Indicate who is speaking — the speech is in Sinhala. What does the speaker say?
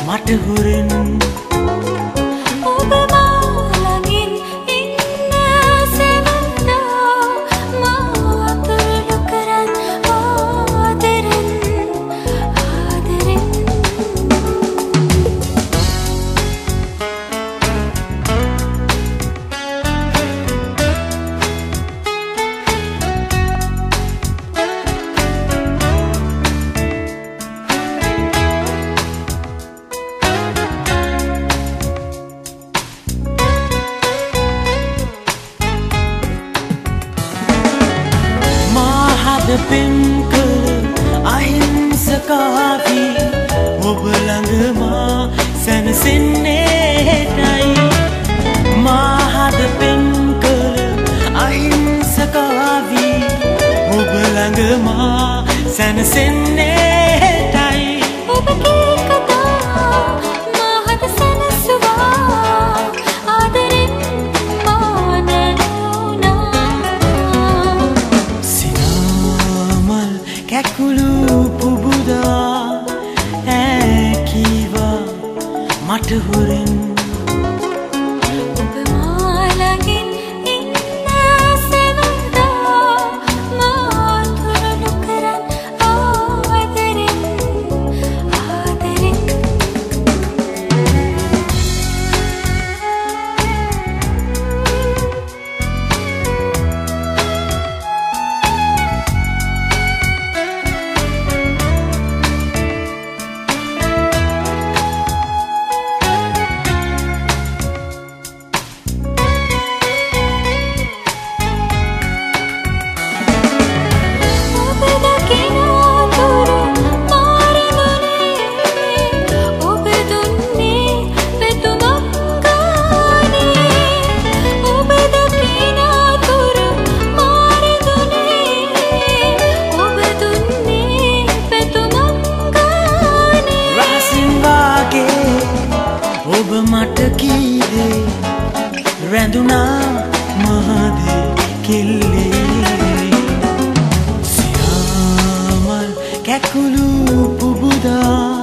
Speaker 1: මට හුරෙන්
Speaker 2: ඔබ මාළඟින් ඉන්න සෙවන්දා මා අතුරුළු කරන් ආදරෙන් ආදරෙන්
Speaker 1: පෙම් කළ අහිංසකාවි ඔබ ළඟ මා සැනසෙන්නේටයි මාහද පෙම් කළ අහිංසකාවි ඔබ ළඟ මා සැනසෙන්නේටයි
Speaker 2: ඔබ කී කතා මාහද සැනසුවා ආදරෙන් මා නැනුණා
Speaker 1: කැකුළු පුබුදා ඇකීවා මට හුරෙන්
Speaker 2: ඔබ මාළඟින් ඉන්න සෙවන්දා මා අතුරුළු කරන් ආදරෙන් ආදරෙන්
Speaker 1: ඔබ මට කීදේ රැඳුනා මහදේ කෙල්ලේ සියාමල් කැකුළු පුබුදා